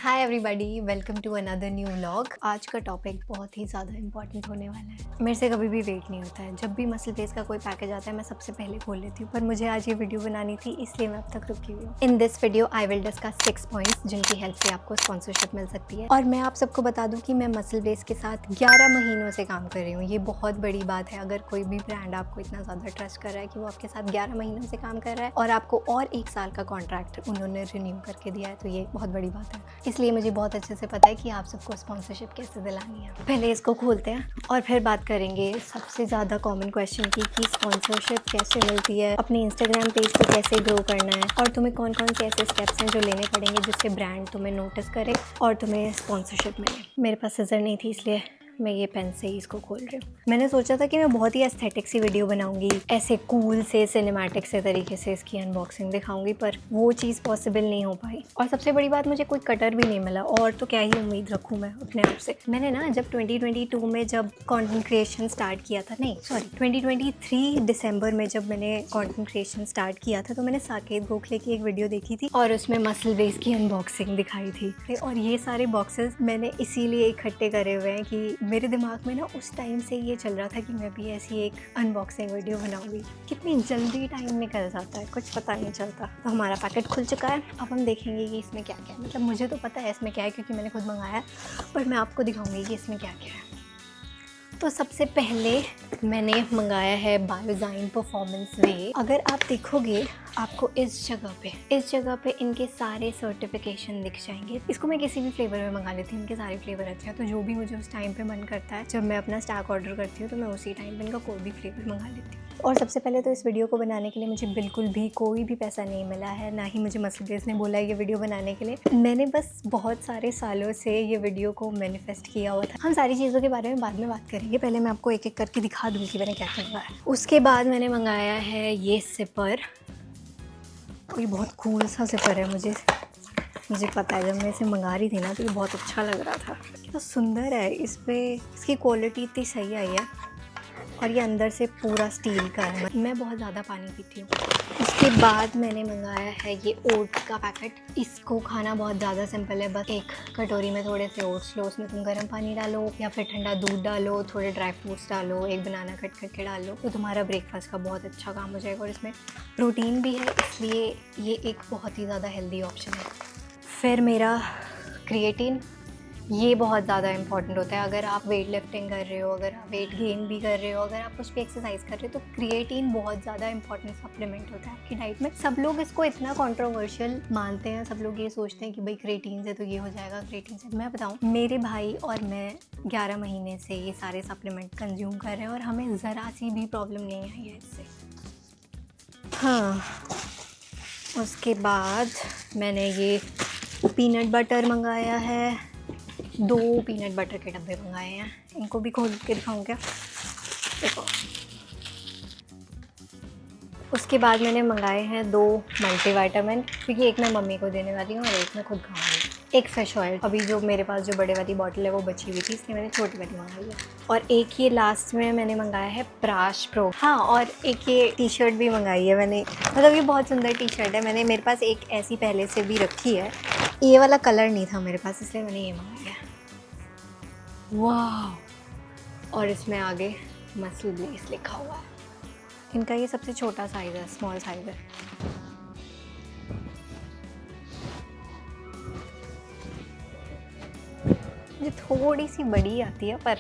Hi everybody, welcome to another new vlog. आज का topic बहुत ही ज़्यादा इंपॉर्टेंट होने वाला है। मेरे से कभी भी वेट नहीं होता है। जब भी मसल बेस का कोई पैकेज आता है मैं सबसे पहले खोल लेती हूँ, पर मुझे आज ये वीडियो बनानी थी इसलिए मैं अब तक रुकी हुई हूँ। In this video I will discuss 6 points जिनकी हेल्प से आपको स्पॉन्सरशिप मिल सकती है। और मैं आप सबको बता दूँ कि मैं मसल बेस के साथ 11 महीनों से काम कर रही हूँ। ये बहुत बड़ी बात है। अगर कोई भी ब्रांड आपको इतना ज़्यादा ट्रस्ट कर रहा है कि वो आपके साथ 11 महीनों से काम कर रहा है और आपको और 1 साल का कॉन्ट्रैक्ट उन्होंने रिन्यू करके दिया है, तो ये बहुत बड़ी बात है। इसलिए मुझे बहुत अच्छे से पता है कि आप सबको स्पॉन्सरशिप कैसे दिलानी है। पहले इसको खोलते हैं और फिर बात करेंगे सबसे ज़्यादा कॉमन क्वेश्चन की कि स्पॉन्सरशिप कैसे मिलती है, अपने इंस्टाग्राम पेज को कैसे ग्रो करना है और तुम्हें कौन कौन से ऐसे स्टेप्स हैं जो लेने पड़ेंगे जिससे ब्रांड तुम्हें नोटिस करे और तुम्हें स्पॉन्सरशिप मिले। मेरे पास सीजर नहीं थी इसलिए मैं ये पेन से ही इसको खोल रही हूँ। मैंने सोचा था कि मैं बहुत ही एस्थेटिक सी वीडियो बनाऊंगी, ऐसे कूल से सिनेमैटिक से तरीके से इसकी अनबॉक्सिंग दिखाऊंगी, पर वो चीज़ पॉसिबल नहीं हो पाई। और सबसे बड़ी बात, मुझे कोई कटर भी नहीं मिला, और तो क्या ही उम्मीद रखूँ मैं अपने आप से। मैंने ना जब 2022 में जब कंटेंट क्रिएशन स्टार्ट किया था, नहीं सॉरी 2023 दिसंबर में जब मैंने कंटेंट क्रिएशन स्टार्ट किया था, तो मैंने साकेत गोखले की एक वीडियो देखी थी और उसमें मसल बेस की अनबॉक्सिंग दिखाई थी। और ये सारे बॉक्सेस मैंने इसीलिए इकट्ठे करे हुए हैं कि मेरे दिमाग में ना उस टाइम से ये चल रहा था कि मैं भी ऐसी एक अनबॉक्सिंग वीडियो बनाऊंगी। कितनी जल्दी टाइम निकल जाता है, कुछ पता नहीं चलता। तो हमारा पैकेट खुल चुका है। अब हम देखेंगे कि इसमें क्या क्या है। मतलब मुझे तो पता है इसमें क्या है क्योंकि मैंने खुद मंगाया है, पर मैं आपको दिखाऊंगी कि इसमें क्या क्या है। तो सबसे पहले मैंने मंगाया है बायोजाइन परफॉर्मेंस वे। अगर आप देखोगे आपको इस जगह पे इनके सारे सर्टिफिकेशन दिख जाएंगे। इसको मैं किसी भी फ्लेवर में मंगा लेती हूँ, इनके सारे फ्लेवर अच्छे हैं। तो जो भी मुझे उस टाइम पे मन करता है, जब मैं अपना स्टैक ऑर्डर करती हूँ, तो मैं उसी टाइम पे इनका कोई भी फ्लेवर मंगा लेती हूँ। और सबसे पहले तो इस वीडियो को बनाने के लिए मुझे बिल्कुल भी कोई भी पैसा नहीं मिला है, ना ही मुझे मसल बेस ने बोला है ये वीडियो बनाने के लिए। मैंने बस बहुत सारे सालों से ये वीडियो को मैनिफेस्ट किया हुआ था। हम सारी चीज़ों के बारे में बाद में बात करेंगे। पहले मैं आपको एक एक करके दिखा दूँ कि मैंने क्या क्या मंगाया। उसके बाद मैंने मंगाया है ये सिपर। ये बहुत कूल सा सिपर है। मुझे पता है, जब मैं इसे मंगा रही थी ना तो ये बहुत अच्छा लग रहा था। तो सुंदर है। इस पर इसकी क्वालिटी इतनी सही आई है और ये अंदर से पूरा स्टील का है। मैं बहुत ज़्यादा पानी पीती हूँ। उसके बाद मैंने मंगाया है ये ओट्स का पैकेट। इसको खाना बहुत ज़्यादा सिंपल है। बस एक कटोरी में थोड़े से ओट्स लो, उसमें तुम गर्म पानी डालो या फिर ठंडा दूध डालो, थोड़े ड्राई फ्रूट्स डालो, एक बनाना कट करके डाल लो, तो तुम्हारा ब्रेकफास्ट का बहुत अच्छा काम हो जाएगा। और इसमें प्रोटीन भी है, इसलिए ये एक बहुत ही ज़्यादा हेल्दी ऑप्शन है। फिर मेरा क्रिएटिन, ये बहुत ज़्यादा इंपॉर्टेंट होता है। अगर आप वेट लिफ्टिंग कर रहे हो, अगर आप वेट गेन भी कर रहे हो, अगर आप कुछ भी एक्सरसाइज कर रहे हो, तो क्रिएटिन बहुत ज़्यादा इंपॉर्टेंट सप्लीमेंट होता है आपकी डाइट में। सब लोग इसको इतना कंट्रोवर्शियल मानते हैं। सब लोग ये सोचते हैं कि भाई क्रिएटिन से तो ये हो जाएगा, क्रिएटिन से। मैं बताऊँ, मेरे भाई और मैं 11 महीने से ये सारे सप्लीमेंट कंज्यूम कर रहे हैं और हमें ज़रा सी भी प्रॉब्लम नहीं आई है इससे। हाँ, उसके बाद मैंने ये पीनट बटर मंगाया है। 2 पीनट बटर के डब्बे मंगाए हैं। इनको भी खोल के दिखाऊँ क्या? देखो। उसके बाद मैंने मंगाए हैं 2 मल्टीविटामिन, क्योंकि एक मैं मम्मी को देने वाली हूँ और एक मैं खुद खाऊंगी। एक फिश ऑयल, अभी जो मेरे पास जो बड़े वाली बॉटल है वो बची हुई थी, इसलिए मैंने छोटी वाली मंगाई है। और एक ये लास्ट में मैंने मंगाया है प्राश प्रो। हाँ, और एक ये टी शर्ट भी मंगाई है मैंने। मतलब ये बहुत सुंदर टी शर्ट है। मेरे पास एक ऐसी पहले से भी रखी है। ये वाला कलर नहीं था मेरे पास, इसलिए मैंने ये मंगाया है। वाह! और इसमें आगे मसल बेस लिखा हुआ है। इनका ये सबसे छोटा साइज़ है, स्मॉल साइज़ है। मुझे थोड़ी सी बड़ी आती है, पर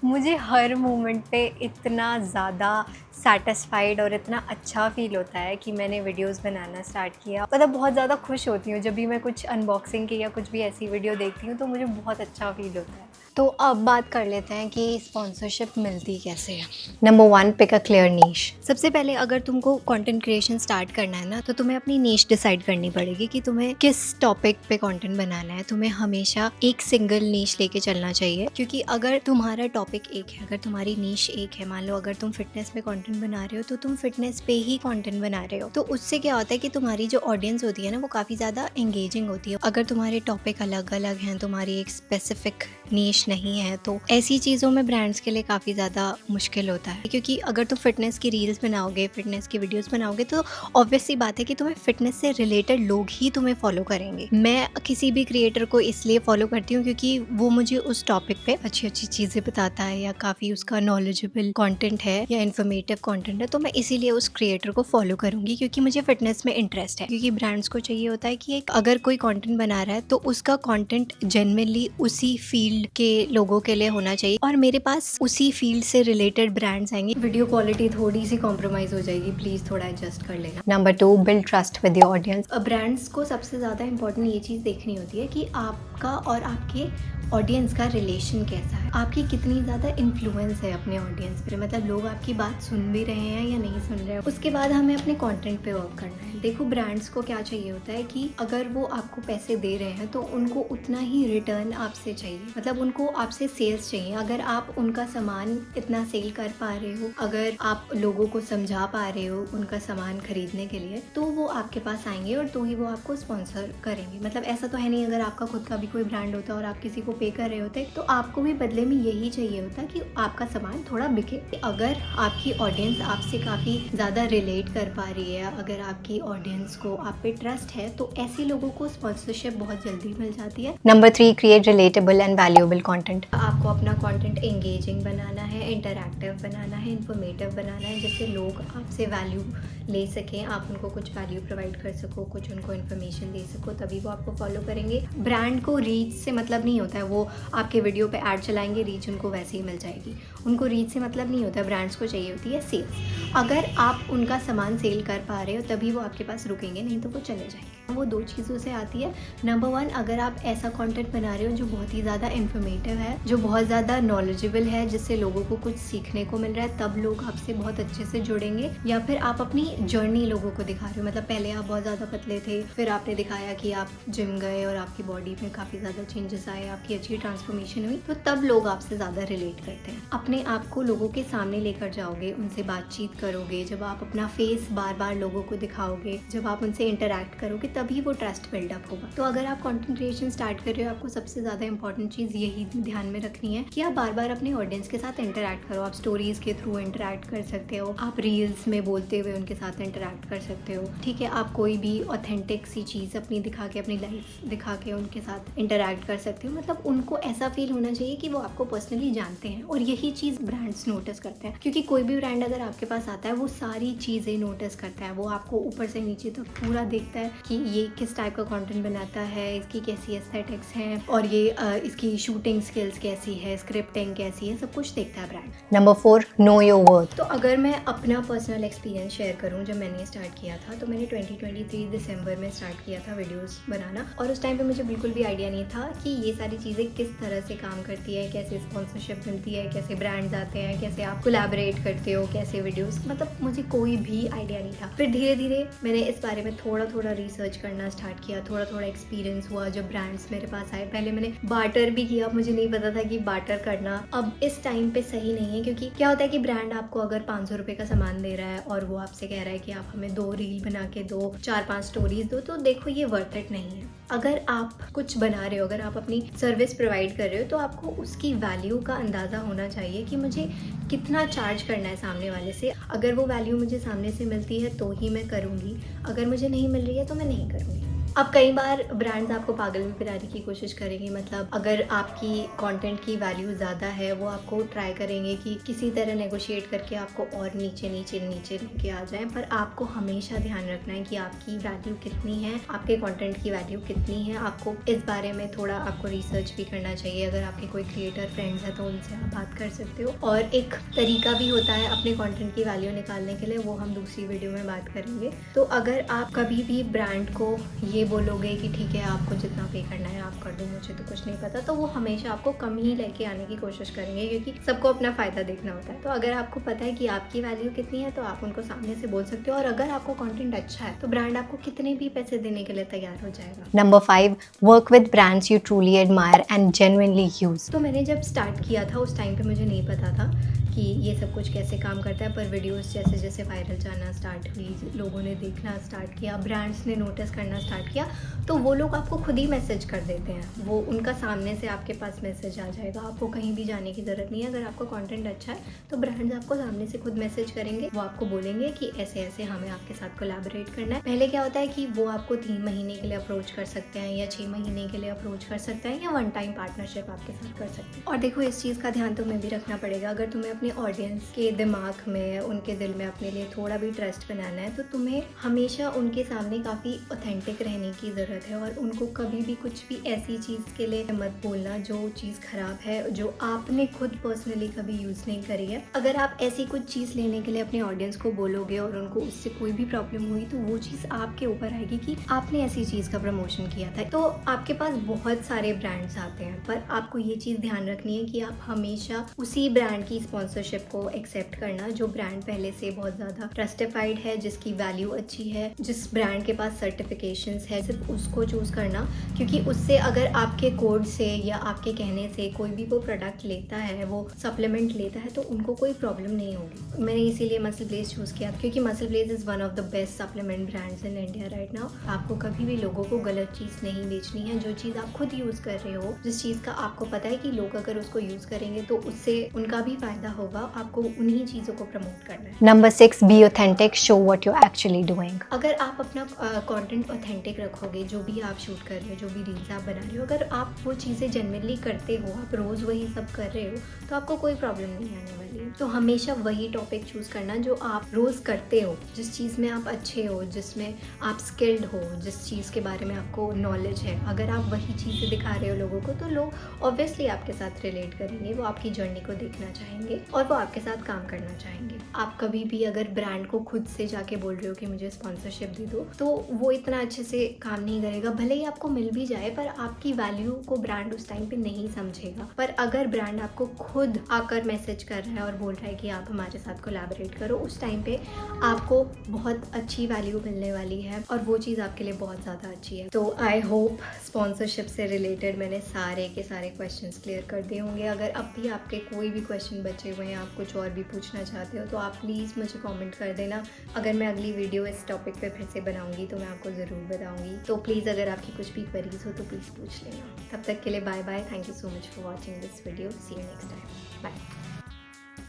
मुझे हर मोमेंट पे इतना ज़्यादा सैटिस्फाइड और इतना अच्छा फील होता है कि मैंने वीडियोस बनाना स्टार्ट किया। मतलब बहुत ज़्यादा खुश होती हूँ जब भी मैं कुछ अनबॉक्सिंग की या कुछ भी ऐसी वीडियो देखती हूँ, तो मुझे बहुत अच्छा फील होता है। तो अब बात कर लेते हैं कि स्पॉन्सरशिप मिलती कैसे है। नंबर 1, पिक अ क्लियर नीश। सबसे पहले अगर तुमको कंटेंट क्रिएशन स्टार्ट करना है ना, तो तुम्हें अपनी नीश डिसाइड करनी पड़ेगी कि तुम्हें किस टॉपिक पे कंटेंट बनाना है। तुम्हें हमेशा एक सिंगल नीश लेके चलना चाहिए, क्योंकि अगर तुम्हारा टॉपिक एक है, अगर तुम्हारी नीश एक है, मान लो अगर तुम फिटनेस पे कंटेंट बना रहे हो, तो तुम फिटनेस पे ही कंटेंट बना रहे हो, तो उससे क्या होता है कि तुम्हारी जो ऑडियंस होती है ना, वो काफ़ी ज़्यादा एंगेजिंग होती है। अगर तुम्हारे टॉपिक अलग अलग हैं, तुम्हारी एक स्पेसिफिक नीश नहीं है, तो ऐसी चीज़ों में ब्रांड्स के लिए काफ़ी ज़्यादा मुश्किल होता है। क्योंकि अगर तुम फिटनेस की रील्स बनाओगे, फिटनेस की वीडियोस बनाओगे, तो ऑब्वियस सी बात है कि तुम्हें फिटनेस से रिलेटेड लोग ही तुम्हें फॉलो करेंगे। मैं किसी भी क्रिएटर को इसलिए फॉलो करती हूँ क्योंकि वो मुझे उस टॉपिक पे अच्छी अच्छी चीज़ें बताता है या काफ़ी उसका नॉलेजेबल कंटेंट है या इन्फॉर्मेटिव कंटेंट है, तो मैं इसीलिए उस क्रिएटर को फॉलो करूँगी क्योंकि मुझे फिटनेस में इंटरेस्ट है। क्योंकि ब्रांड्स को चाहिए होता है कि अगर कोई कंटेंट बना रहा है तो उसका कंटेंट जेन्युइनली उसी फील्ड के लोगों के लिए होना चाहिए, और मेरे पास उसी फील्ड से रिलेटेड ब्रांड्स आएंगे। वीडियो क्वालिटी थोड़ी सी कॉम्प्रोमाइज हो जाएगी, प्लीज थोड़ा एडजस्ट कर लेना। Number 2, build trust with the audience. Brands को सबसे ज़्यादा इंपॉर्टेंट ये चीज़ देखनी होती है कि आपका और आपके ऑडियंस का रिलेशन कैसा है, आपकी कितनी ज़्यादा इन्फ्लुएंस है अपने ऑडियंस पे, मतलब लोग आपकी बात सुन भी रहे हैं या नहीं सुन रहे हैं। उसके बाद हमें अपने कंटेंट पे वर्क करना है। देखो, ब्रांड्स को क्या चाहिए होता है कि अगर वो आपको पैसे दे रहे हैं तो उनको उतना ही रिटर्न आपसे चाहिए, मतलब उनको आपसे सेल्स चाहिए। अगर आप उनका सामान इतना सेल कर पा रहे हो, अगर आप लोगों को समझा पा रहे हो उनका सामान खरीदने के लिए, तो वो आपके पास आएंगे और तो ही वो आपको स्पॉन्सर करेंगे। मतलब ऐसा तो है नहीं अगर आपका खुद का भी कोई ब्रांड होता और आप किसी को पे कर रहे होते तो आपको भी बदले में यही चाहिए होता कि आपका सामान थोड़ा बिके। अगर आपकी ऑडियंस आपसे काफ़ी ज़्यादा रिलेट कर पा रही है, अगर आपकी ऑडियंस को आप पे ट्रस्ट है, तो ऐसे लोगों को स्पॉन्सरशिप बहुत जल्दी मिल जाती है। Number 3, create relatable and valuable content. आपको अपना कंटेंट एंगेजिंग बनाना है, इंटरैक्टिव बनाना है, इन्फॉर्मेटिव बनाना है, जिससे लोग आपसे वैल्यू ले सकें, आप उनको कुछ वैल्यू प्रोवाइड कर सको, कुछ उनको इन्फॉर्मेशन दे सको, तभी वो आपको फॉलो करेंगे। ब्रांड को रीच से मतलब नहीं होता है, वो आपके वीडियो पे ऐड चलाएंगे, रीच उनको वैसे ही मिल जाएगी। उनको रीच से मतलब नहीं होता है, ब्रांड्स को चाहिए होती है सेल्स। अगर आप उनका सामान सेल कर पा रहे हो तभी वो आपके पास रुकेंगे, नहीं तो वो चले जाएंगे। वो 2 चीज़ों से आती है। नंबर 1, अगर आप ऐसा कंटेंट बना रहे हो जो बहुत ही ज़्यादा इन्फॉर्मेटिव है, जो बहुत ज़्यादा नॉलेजेबल है, जिससे लोगों को कुछ सीखने को मिल रहा है, तब लोग आपसे बहुत अच्छे से जुड़ेंगे। या फिर आप अपनी जर्नी लोगों को दिखा रहे हो, मतलब पहले आप बहुत ज़्यादा पतले थे, फिर आपने दिखाया कि आप जिम गए और आपकी बॉडी में काफ़ी ज़्यादा चेंजेस आए, आपकी अच्छी ट्रांसफॉर्मेशन हुई, तो तब लोग आपसे ज़्यादा रिलेट करते हैं। अपने आप को लोगों के सामने लेकर जाओगे, उनसे बातचीत करोगे, जब आप अपना फेस बार बार लोगों को दिखाओगे, जब आप उनसे इंटरैक्ट करोगे, तभी वो ट्रस्ट बिल्डअप होगा। तो अगर आप कंटेंट क्रिएशन स्टार्ट कर रहे हो, आपको सबसे ज़्यादा इंपॉर्टेंट चीज़ यही ध्यान में रखनी है कि आप बार बार अपने ऑडियंस के साथ इंटरैक्ट करो। आप स्टोरीज के थ्रू इंटरैक्ट कर सकते हो, आप रील्स में बोलते हुए उनके साथ इंटरैक्ट कर सकते हो, ठीक है। आप कोई भी ऑथेंटिक सी चीज़ अपनी दिखा के, अपनी लाइफ दिखा के उनके साथ इंटरैक्ट कर सकते हो। मतलब उनको ऐसा फील होना चाहिए कि वो आपको पर्सनली जानते हैं, और यही चीज़ ब्रांड्स नोटिस करते हैं। क्योंकि कोई भी ब्रांड अगर आपके पास आता है, वो सारी चीज़ें नोटिस करता है, वो आपको ऊपर से नीचे तक पूरा देखता है कि ये किस टाइप का कंटेंट बनाता है, इसकी कैसी एस्थेटिक्स हैं, और ये इसकी शूटिंग स्किल्स कैसी है, स्क्रिप्टिंग कैसी है, सब कुछ देखता है brand. Number 4, know your worth. तो अगर मैं अपना पर्सनल एक्सपीरियंस शेयर करूं, जब मैंने स्टार्ट किया था, तो मैंने 2023 दिसंबर में स्टार्ट किया था वीडियोस बनाना, और उस टाइम पे मुझे बिल्कुल भी आइडिया नहीं था कि ये सारी चीज़ें किस तरह से काम करती है, कैसे स्पॉन्सरशिप मिलती है, कैसे ब्रांड्स आते हैं, कैसे आप कोलैबोरेट करते हो, कैसे वीडियोस, मतलब मुझे कोई भी आइडिया नहीं था। फिर धीरे धीरे मैंने इस बारे में थोड़ा थोड़ा रिसर्च करना स्टार्ट किया, थोड़ा थोड़ा एक्सपीरियंस हुआ जब ब्रांड्स मेरे पास आए। पहले मैंने बार्टर भी किया, मुझे नहीं पता था कि बार्टर करना अब इस टाइम पे सही नहीं है, क्योंकि क्या होता है कि ब्रांड आपको अगर 500 रुपये का सामान दे रहा है और वो आपसे कह रहा है कि आप हमें 2 रील बना के दो, 4-5 स्टोरीज दो, तो देखो ये वर्थ इट नहीं है। अगर आप कुछ बना रहे हो, अगर आप अपनी सर्विस प्रोवाइड कर रहे हो, तो आपको उसकी वैल्यू का अंदाज़ा होना चाहिए कि मुझे कितना चार्ज करना है सामने वाले से। अगर वो वैल्यू मुझे सामने से मिलती है तो ही मैं करूँगी, अगर मुझे नहीं मिल रही है तो मैं नहीं करूँगी। अब कई बार ब्रांड्स आपको पागल भी कराने की कोशिश करेंगे, मतलब अगर आपकी कंटेंट की वैल्यू ज़्यादा है, वो आपको ट्राई करेंगे कि किसी तरह नेगोशिएट करके आपको और नीचे नीचे नीचे लेके आ जाएं। पर आपको हमेशा ध्यान रखना है कि आपकी वैल्यू कितनी है, आपके कंटेंट की वैल्यू कितनी है। आपको इस बारे में थोड़ा आपको रिसर्च भी करना चाहिए। अगर आपके कोई क्रिएटर फ्रेंड्स हैं तो उनसे आप बात कर सकते हो। और एक तरीका भी होता है अपने कंटेंट की वैल्यू निकालने के लिए, वो हम दूसरी वीडियो में बात करेंगे। तो अगर आप कभी भी ब्रांड को ये बोलोगे कि ठीक है आपको जितना पे करना है आप कर दो, मुझे तो कुछ नहीं पता, तो वो हमेशा आपको कम ही लेके आने की कोशिश करेंगे, क्योंकि सबको अपना फ़ायदा देखना होता है। तो अगर आपको पता है कि आपकी वैल्यू कितनी है, तो आप उनको सामने से बोल सकते हो। और अगर आपको कंटेंट अच्छा है तो ब्रांड आपको कितने भी पैसे देने के लिए तैयार हो जाएगा। Number 5, work with brands you truly admire and genuinely use. तो मैंने जब स्टार्ट किया था उस टाइम पे मुझे नहीं पता था कि ये सब कुछ कैसे काम करता है, पर वीडियोस जैसे जैसे वायरल जाना स्टार्ट हुई, लोगों ने देखना स्टार्ट किया, ब्रांड्स ने नोटिस करना स्टार्ट किया, तो वो लोग आपको खुद ही मैसेज कर देते हैं। वो उनका सामने से आपके पास मैसेज आ जाएगा, आपको कहीं भी जाने की ज़रूरत नहीं है। अगर आपका कंटेंट अच्छा है तो ब्रांड्स आपको सामने से खुद मैसेज करेंगे, वो आपको बोलेंगे कि ऐसे ऐसे हमें आपके साथ कोलैबोरेट करना है। पहले क्या होता है कि वो आपको 3 महीने के लिए अप्रोच कर सकते हैं या 6 महीने के लिए अप्रोच कर सकते हैं या वन टाइम पार्टनरशिप आपके साथ कर सकते हैं। और देखो, इस चीज़ का ध्यान तुम्हें भी रखना पड़ेगा। अगर तुम्हें अपने ऑडियंस के दिमाग में, उनके दिल में अपने लिए थोड़ा भी ट्रस्ट बनाना है तो तुम्हें हमेशा उनके सामने काफ़ी ऑथेंटिक रहने की ज़रूरत है, और उनको कभी भी कुछ भी ऐसी चीज़ के लिए मत बोलना जो चीज़ ख़राब है, जो आपने खुद पर्सनली कभी यूज़ नहीं करी है। अगर आप ऐसी कुछ चीज़ लेने के लिए अपने ऑडियंस को बोलोगे और उनको उससे कोई भी प्रॉब्लम हुई तो वो चीज़ आपके ऊपर आएगी कि आपने ऐसी चीज़ का प्रमोशन किया था। तो आपके पास बहुत सारे ब्रांड्स आते हैं, पर आपको ये चीज़ ध्यान रखनी है कि आप हमेशा उसी ब्रांड की स्पॉन्सरशिप को एक्सेप्ट करना जो ब्रांड पहले से बहुत ज़्यादा ट्रस्टिफाइड है, जिसकी वैल्यू अच्छी है, जिस ब्रांड के पास सर्टिफिकेशंस है, सिर्फ उसको चूज़ करना। क्योंकि उससे अगर आपके कोड से या आपके कहने से कोई भी वो प्रोडक्ट लेता है, वो सप्लीमेंट लेता है, तो उनको कोई प्रॉब्लम नहीं होगी। मैंने इसीलिए मसल ब्लेज चूज़ किया, क्योंकि Muscle Blaze is one of the best supplement brands in India right now. आपको कभी भी लोगों को गलत चीज़ नहीं बेचनी है। जो चीज़ आप खुद यूज़ कर रहे हो, जिस चीज़ का आपको पता है कि लोग अगर उसको यूज़ करेंगे तो उससे उनका भी फ़ायदा होगा, आपको उन्हीं चीज़ों को प्रमोट करना है। Number 6, be authentic, show what you actually doing. अगर आप अपना कंटेंट ऑथेंटिक रखोगे, जो भी आप शूट कर रहे हो, जो भी रील्स आप बना रहे हो, अगर आप वो चीज़ें जेन्युइनली करते हो, आप रोज़ वही सब कर रहे हो, तो आपको कोई प्रॉब्लम नहीं आने वाली है। तो हमेशा वही टॉपिक चूज़ करना जो आप रोज़ करते हो, जिस चीज़ में आप अच्छे हो, जिसमें आप स्किल्ड हो, जिस चीज़ के बारे में आपको नॉलेज है। अगर आप वही चीज़ें दिखा रहे हो लोगों को, तो लोग ऑब्वियसली आपके साथ रिलेट करेंगे, वो आपकी जर्नी को देखना चाहेंगे और वो आपके साथ काम करना चाहेंगे। आप कभी भी अगर ब्रांड को खुद से जाके बोल रहे हो कि मुझे स्पॉन्सरशिप दे दो, तो वो इतना अच्छे से काम नहीं करेगा। भले ही आपको मिल भी जाए, पर आपकी वैल्यू को ब्रांड उस टाइम पे नहीं समझेगा। पर अगर ब्रांड आपको खुद आकर मैसेज कर रहा है और बोल रहा है कि आप हमारे साथ कोलैबोरेट करो, उस टाइम पे आपको बहुत अच्छी वैल्यू मिलने वाली है और वो चीज़ आपके लिए बहुत ज़्यादा अच्छी है। तो आई होप स्पॉन्सरशिप से रिलेटेड मैंने सारे के सारे क्वेश्चंस क्लियर कर दिए होंगे। अगर अब भी आपके कोई भी क्वेश्चन बचे हुए हैं, आप कुछ और भी पूछना चाहते हो, तो आप प्लीज़ मुझे कमेंट कर देना। अगर मैं अगली वीडियो इस टॉपिक पे फिर से बनाऊंगी तो मैं आपको ज़रूर बताऊंगी। तो प्लीज़ अगर आपकी कुछ भी क्वेरीज हो तो प्लीज़ पूछ लेना। तब तक के लिए bye bye. Thank you so much for watching this video. See you next time. Bye.